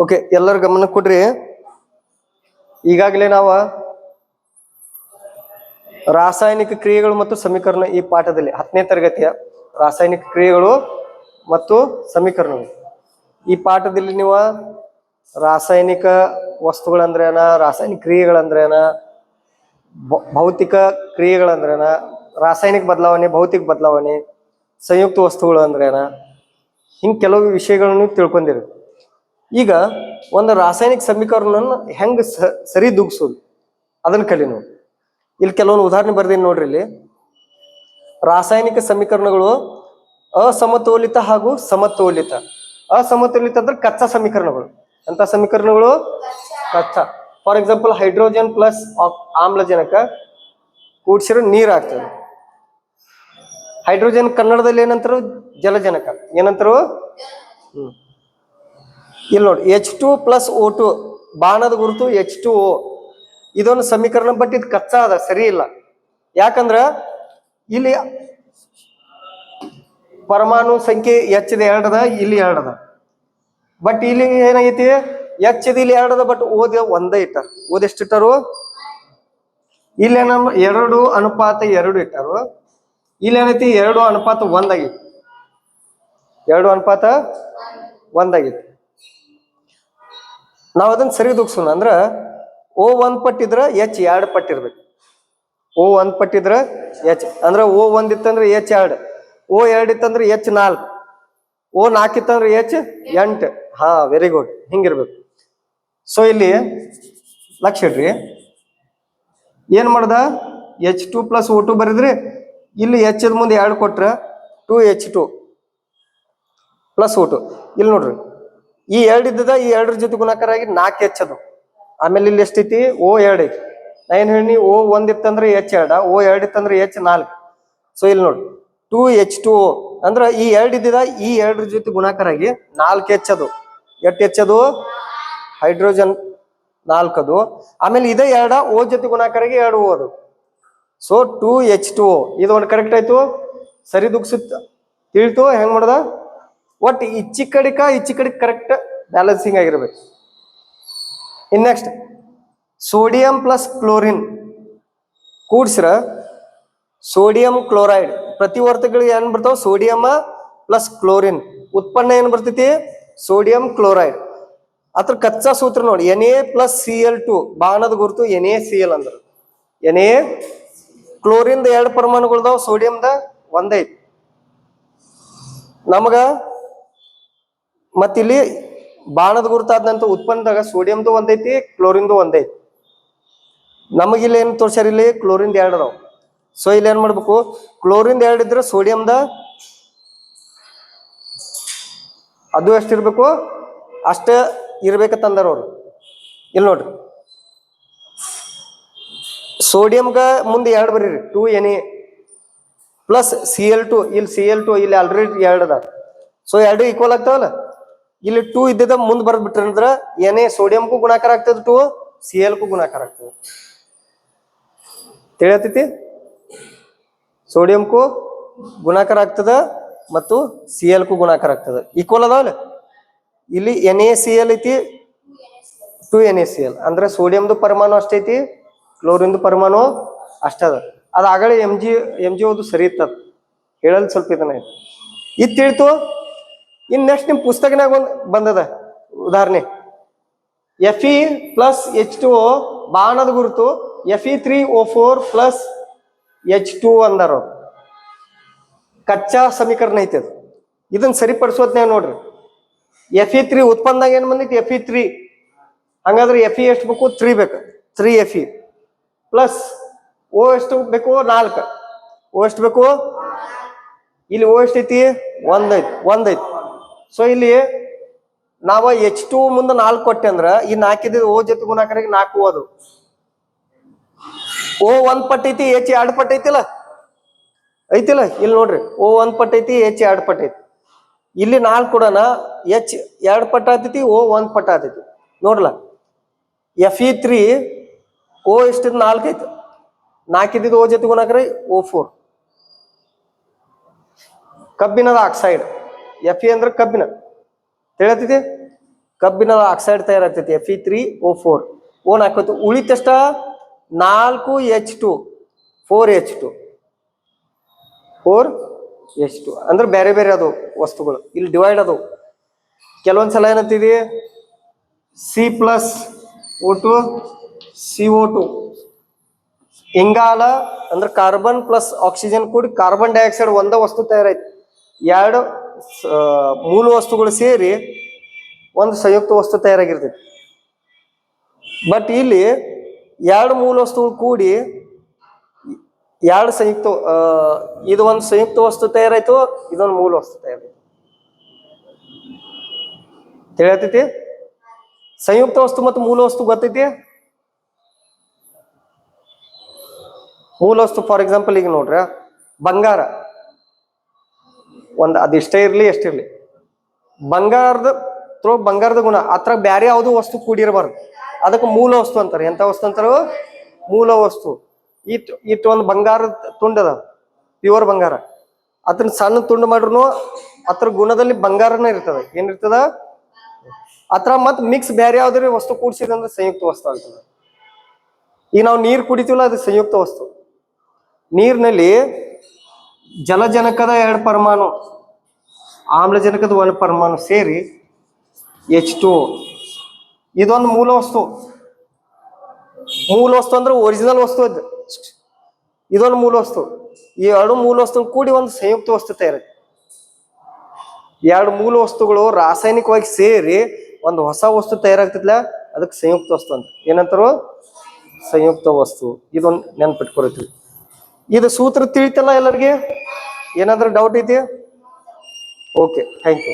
Okay, ಎಲ್ಲರ ಗಮನ ಕೊಡ್ರಿ. ಈಗಾಗಲೇ ನಾವು ರಾಸಾಯನಿಕ ಕ್ರಿಯೆಗಳು ಮತ್ತು ಸಮೀಕರಣ ಈ ಪಾಠದಲ್ಲಿ 10ನೇ ತರಗತಿಯ ರಾಸಾಯನಿಕ ಕ್ರಿಯೆಗಳು ಮತ್ತು ಸಮೀಕರಣಗಳು ಈ ಪಾಠದಲ್ಲಿ ನೀವು ರಾಸಾಯನಿಕ ವಸ್ತುಗಳಂದ್ರೇನ, ರಾಸಾಯನಿಕ ಕ್ರಿಯೆಗಳಂದ್ರೇನ, ಭೌತಿಕ ಕ್ರಿಯೆಗಳಂದ್ರೇನ, ರಾಸಾಯನಿಕ ಬದಲಾವಣೆ, ಭೌತಿಕ ಬದಲಾವಣೆ, ಸಂಯುಕ್ತ ವಸ್ತುಗಳು ಅಂದ್ರೇನ, ಹಿಂಗೆ ಕೆಲವು ವಿಷಯಗಳನ್ನು ತಿಳ್ಕೊಂಡಿರಿ. ಈಗ ಒಂದು ರಾಸಾಯನಿಕ ಸಮೀಕರಣವನ್ನು ಹೆಂಗೆ ಸರಿದೂಗಿಸೋದು ಅದನ್ನು ಕಲಿ ನೋಡಿ. ಇಲ್ಲಿ ಕೆಲವೊಂದು ಉದಾಹರಣೆ ಬರ್ದೀನಿ ನೋಡ್ರಿ. ಇಲ್ಲಿ ರಾಸಾಯನಿಕ ಸಮೀಕರಣಗಳು ಅಸಮತೋಲಿತ ಹಾಗೂ ಸಮತೋಲಿತ. ಅಸಮತೋಲಿತ ಅಂದ್ರೆ ಕಚ್ಚಾ ಸಮೀಕರಣಗಳು. ಅಂತ ಸಮೀಕರಣಗಳು ಕಚ್ಚಾ. ಫಾರ್ ಎಕ್ಸಾಂಪಲ್, ಹೈಡ್ರೋಜನ್ ಪ್ಲಸ್ ಆಮ್ಲಜನಕ ಕೂಡಿಸಿರೋ ನೀರು ಆಗ್ತದೆ. ಹೈಡ್ರೋಜನ್ ಕನ್ನಡದಲ್ಲಿ ಏನಂತಾರು? ಜಲಜನಕ. ಏನಂತಾರು? ಇಲ್ಲಿ ನೋಡಿ, H2 ಪ್ಲಸ್ O2 ಬಾಣದ ಗುರುತು H2O. ಇದೊಂದು ಸಮೀಕರಣ, ಬಟ್ ಇದು ಕಚ್ಚಾ ಅದ, ಸರಿ ಇಲ್ಲ. ಯಾಕಂದ್ರ ಇಲ್ಲಿ ಪರಮಾಣು ಸಂಖ್ಯೆ H 2 ಅದ, ಇಲ್ಲಿ 2 ಅದ. ಬಟ್ ಇಲ್ಲಿ ಏನಾಗೈತಿ? H ಇಲ್ಲಿ 2 ಅದ, ಬಟ್ ಓದ ಒಂದೇ ಇಟ್ಟಾರ. ಓದ್ ಎಷ್ಟು ಇಟ್ಟಾರು? ಇಲ್ಲಿ ಏನ 2:2 ಇಟ್ಟಾರು. ಇಲ್ಲಿ ಏನೈತಿ? 2:1 ಆಗೈತಿ. 2:1 ಆಗೈತಿ. ನಾವು ಅದನ್ನ ಸರಿ ದೂಗ್ಸೋಣ. ಅಂದ್ರ O1 ಪಟ್ಟಿದ್ರ H 2 ಪಟ್ಟಿರ್ಬೇಕು. O1 ಪಟ್ಟಿದ್ರ H ಅಂದ್ರ O1 ಇತ್ತಂದ್ರೆ H 2, O2 ಇತ್ತಂದ್ರೆ H 4, O4 ಇತ್ತಂದ್ರೆ H 8. ಹಾ, ವೆರಿ ಗುಡ್. ಹಿಂಗಿರ್ಬೇಕು. ಸೊ ಇಲ್ಲಿ ಲಕ್ಷ ಇಡ್ರಿ. ಏನ್ ಮಾಡ್ದ? H2 plus O2 ಬರಿದ್ರಿ. ಇಲ್ಲಿ H ಮುಂದೆ 2 ಕೊಟ್ರ 2H2 ಪ್ಲಸ್ O2. ಇಲ್ಲಿ ನೋಡ್ರಿ, ಈ 2 ಇದ್ದದ, ಈ 2 ಜೊತೆ ಗುಣಾಕಾರ ಆಗಿ 4H ಅದು. ಆಮೇಲೆ ಇಲ್ಲಿ ಎಷ್ಟೈತಿ? O2 ಐತಿ. ನಾ ಏನ್ ಹೇಳಿ? O1 ಇತ್ತಂದ್ರೆ H 2, O2 ಇತ್ತಂದ್ರೆ H 4. ಸೊ ಇಲ್ಲಿ ನೋಡಿ, 2H2O ಅಂದ್ರ ಈ 2 ಇದ್ದಿದ, ಈ 2 ಜೊತೆ ಗುಣಾಕಾರ ಆಗಿ 4H ಅದು. ಎಷ್ಟು H ಅದು? ಹೈಡ್ರೋಜನ್ 4 ಅದು. ಆಮೇಲೆ ಇದೇ 2 O ಜೊತೆ ಗುಣಾಕಾರ ಆಗಿ 2 O ಅದು. So 2H2O. ಇದು ಒಂದು ಕರೆಕ್ಟ್ ಆಯ್ತು. ಸರಿ ದುಗ್ಸುತ್ತ ತಿಳಿತು ಹೆಂಗ್ ಮಾಡ್ದ? ಒಟ್ಟು ಇಚ್ಚಿ ಕಡಿಕ ಕರೆಕ್ಟ್ ಬ್ಯಾಲೆನ್ಸಿಂಗ್ ಆಗಿರ್ಬೇಕು. In next, sodium plus chlorine ಕೂಡ್ಸ್ರ ಸೋಡಿಯಂ ಕ್ಲೋರೈಡ್. ಪ್ರತಿವರ್ತಕಗಳಿಗೆ ಏನ್ ಬರ್ತಾವ? Sodium plus chlorine. ಉತ್ಪನ್ನ ಏನ್ ಬರ್ತೈತಿ? Sodium chloride. ಅದ್ರ ಕಚ್ಚಾ ಸೂತ್ರ ನೋಡಿ, Na ಪ್ಲಸ್ Cl2 ಬಾಣದ ಗುರುತು NaCl ಅಂದ್ರ. Na ಕ್ಲೋರಿನ್ದ 2 ಪರಮಾಣುಗಳದಾವ, ಸೋಡಿಯಂದ 1 ಐತಿ ನಮಗ. ಮತ್ತಿಲ್ಲಿ ಬಾಣದ ಗುರುತಾದಂತ ಉತ್ಪನ್ನದಾಗ ಸೋಡಿಯಂದು 1 ಐತಿ, ಕ್ಲೋರಿನ್ದು 1 ಐತಿ. ನಮಗಿಲ್ಲಿ ಏನ್ ತೋರ್ಸ್ಯಾರ? ಇಲ್ಲಿ ಕ್ಲೋರಿನ್ದ 2 ಅದಾವ. ಸೊ ಇಲ್ಲಿ ಏನ್ ಮಾಡ್ಬೇಕು? ಕ್ಲೋರಿನ್ದ 2 ಇದ್ರೆ ಸೋಡಿಯಂದ ಅದು ಎಷ್ಟಿರ್ಬೇಕು? ಅಷ್ಟ ಇರ್ಬೇಕಂತಾರ ಅವ್ರು. ಇಲ್ಲಿ ನೋಡ್ರಿ, ಸೋಡಿಯಂಗ ಮುಂದೆ 2 ಬರೀರಿ, 2Na ಪ್ಲಸ್ Cl2. ಇಲ್ಲಿ Cl2 ಇಲ್ಲಿ ಆಲ್ರೆಡಿ 2 ಅದ. ಸೊ 2 ಈಕ್ವಲ್ ಆಗ್ತಾವಲ್ಲ. ಇಲ್ಲಿ 2 ಇದ್ದಿದ್ದ ಮುಂದೆ ಬರ್ದ್ ಬಿಟ್ರಂದ್ರ Na ಸೋಡಿಯಂಗೂ ಗುಣಾಕಾರ ಆಗ್ತದ, 2 Cl ಗುಣಾಕಾರ ಆಗ್ತದೆ. ತಿಳಿಯತೈತಿ? ಸೋಡಿಯಂಗೂ ಗುಣಾಕಾರ ಆಗ್ತದ ಮತ್ತು Cl ಗುಣಾಕಾರ ಆಗ್ತದ. ಈಕ್ವಲ್ ಅದಾವಲ್ಲ. ಇಲ್ಲಿ NaCl ಐತಿ, 2NaCl ಅಂದ್ರೆ ಸೋಡಿಯಂದು ಪರಮಾಣು ಅಷ್ಟೈತಿ, ಕ್ಲೋರಿನ್ದು ಪರಮಾಣು ಅಷ್ಟದ. ಅದು ಆಗಲೇ ಎಮ್ ಜಿ ಓದು ಸರಿ ಇತ್ತದ. ಹೇಳಲ್ ಸ್ವಲ್ಪ ಇದನ್ನ ಇದು ತಿಳಿತು. ಇನ್ ನೆಕ್ಸ್ಟ್ ನಿಮ್ ಪುಸ್ತಕನಾಗ ಒಂದು ಬಂದದ ಉದಾಹರಣೆ. Fe ಪ್ಲಸ್ H2O ಬಾಣದ ಗುರುತು Fe3O4 ಪ್ಲಸ್ H2 ಅಂದಾರ. ಕಚ್ಚಾ ಸಮೀಕರಣ ಐತಿ ಅದು. ಇದನ್ನ ಸರಿಪಡಿಸೋದ್ ನಾವು ನೋಡ್ರಿ. Fe3 ಉತ್ಪನ್ನದಾಗ ಏನ್ ಬಂದೈತಿ? Fe3. ಹಂಗಾದ್ರೆ Fe ಎಷ್ಟು ಬೇಕು? 3 ಬೇಕು. 3Fe ಪ್ಲಸ್ O ಎಷ್ಟು ಬೇಕು? 4. O ಎಷ್ಟು ಬೇಕು? ಇಲ್ಲಿ O ಎಷ್ಟೈತಿ? 1 ಐತಿ. ಸೊ ಇಲ್ಲಿ ನಾವು H2 ಮುಂದೆ 4 ಕೊಟ್ಟೆ ಅಂದ್ರ ಈ 4 ಇದ್ದ O ಜೊತೆ ಗುಣಾಕರಾಗಿ 4 ಅದು. O 1 ಪಟ್ಟೈತಿ, H 2 ಪಟ್ಟೈತಿಲ್ಲ ಐತಿಲ್ಲ. ಇಲ್ಲಿ ನೋಡ್ರಿ, O 1 ಪಟ್ಟೈತಿ, H 2 ಪಟ್ಟೈತಿ. ಇಲ್ಲಿ 4 ಕೊಡೋಣ, H 2 ಪಟ್ಟ ಆತೈತಿ, O 1 ಪಟ್ಟ ಆತೈತಿ. ನೋಡ್ಲ, Fe3 O ಎಷ್ಟಿದ್? 4 ಐತಿ. 4 ಇದ್ದಿದ್ದು O ಜೊತೆ ಗುಣಾಕರ O4. ಕಬ್ಬಿಣದ ಆಕ್ಸೈಡ್ Fe ಅಂದ್ರೆ ಕಬ್ಬಿಣ. ತಿಳಿತೈತಿ? ಕಬ್ಬಿನ oxide ತಯಾರಾಗ್ತೈತಿ Fe3O4 own ಹಾಕೋತಿ ಉಳಿತಷ್ಟ 4H2 4H2 ಅಂದ್ರೆ ಬೇರೆ ಬೇರೆ ಅದು ವಸ್ತುಗಳು ಇಲ್ಲಿ ಡಿವೈಡ್ ಅದು ಕೆಲವೊಂದ್ಸಲ ಏನಂತಿದೆ C+O2 CO2 ಇಂಗಾಲ ಅಂದ್ರೆ ಕಾರ್ಬನ್ ಪ್ಲಸ್ ಆಕ್ಸಿಜನ್ ಕೂಡಿ ಕಾರ್ಬನ್ ಡೈಆಕ್ಸೈಡ್ ಒಂದ ವಸ್ತು ತಯಾರೈತಿ ಎರಡು ಮೂಲ ವಸ್ತುಗಳು ಸೇರಿ ಒಂದು ಸಂಯುಕ್ತ ವಸ್ತು ತಯಾರಾಗಿರ್ತೈತಿ ಬಟ್ ಇಲ್ಲಿ ಎರಡು ಮೂಲ ವಸ್ತುಗಳು ಕೂಡಿ ಎರಡು ಸಂಯುಕ್ತ ಇದು ಒಂದು ಸಂಯುಕ್ತ ವಸ್ತು ತಯಾರಾಯ್ತು ಇದೊಂದು ಮೂಲ ವಸ್ತು ತಯಾರಾಯ್ತು ತಿಳಿಯತೈತಿ ಸಂಯುಕ್ತ ವಸ್ತು ಮತ್ತು ಮೂಲ ವಸ್ತು ಗೊತ್ತೈತಿ ಮೂಲ ವಸ್ತು ಫಾರ್ ಎಕ್ಸಾಂಪಲ್ ಈಗ ನೋಡ್ರ ಬಂಗಾರ ಒಂದು ಅದಿಷ್ಟೇ ಇರ್ಲಿ ಎಷ್ಟಿರ್ಲಿ ಬಂಗಾರದ ಗುಣ ಅತ್ರ ಬ್ಯಾರೆ ಯಾವುದು ವಸ್ತು ಕೂಡಿರಬಾರ್ದು ಅದಕ್ಕೆ ಮೂಲ ವಸ್ತು ಅಂತಾರೆ ಎಂತ ವಸ್ತು ಅಂತಾರ ಮೂಲ ವಸ್ತು ಇಟ್ಟು ಒಂದು ಬಂಗಾರದ ತುಂಡದ ಪ್ಯೂರ್ ಬಂಗಾರ ಅದನ್ನ ಸಣ್ಣ ತುಂಡು ಮಾಡ್ರು ಅದ್ರ ಗುಣದಲ್ಲಿ ಬಂಗಾರನೇ ಇರ್ತದ ಏನಿರ್ತದ ಅತ್ರ ಮತ್ ಮಿಕ್ಸ್ ಬೇರೆ ಯಾವ್ದಾರ ವಸ್ತು ಕೂಡಿಸಿದಂದ್ರೆ ಸಂಯುಕ್ತ ವಸ್ತು ಅಂತದ ಈಗ ನಾವು ನೀರು ಕುಡಿತೀವಲ್ಲ ಅದು ಸಂಯುಕ್ತ ವಸ್ತು ನೀರಿನಲ್ಲಿ ಜಲಜನಕದ 2 ಪರಮಾಣು ಆಮ್ಲಜನಕದ 1 ಪರಮಾಣು ಸೇರಿ H2O ಇದೊಂದು ಮೂಲ ವಸ್ತು ಅಂದ್ರೆ ಒರಿಜಿನಲ್ ವಸ್ತು ಅದು ಇದೊಂದು ಮೂಲ ವಸ್ತು ಈ ಎರಡು ಮೂಲ ವಸ್ತು ಕೂಡಿ ಒಂದು ಸಂಯುಕ್ತ ವಸ್ತು ತಯಾರೈತಿ ಎರಡು ಮೂಲ ವಸ್ತುಗಳು ರಾಸಾಯನಿಕವಾಗಿ ಸೇರಿ ಒಂದು ಹೊಸ ವಸ್ತು ತಯಾರಾಗ್ತಿದ್ಲ ಅದಕ್ಕೆ ಸಂಯುಕ್ತ ವಸ್ತು ಅಂತ ಏನಂತಾರು ಸಂಯುಕ್ತ ವಸ್ತು ಇದೊಂದು ನೆನ್ಪಿಟ್ಕೊಳ್ತೀವಿ ಇದು ಸೂತ್ರ ತಿಳಿತಲ್ಲ ಎಲ್ಲರಿಗೆ ಏನಾದ್ರೂ ಡೌಟ್ ಐತಿ ಓಕೆ ಥ್ಯಾಂಕ್ ಯು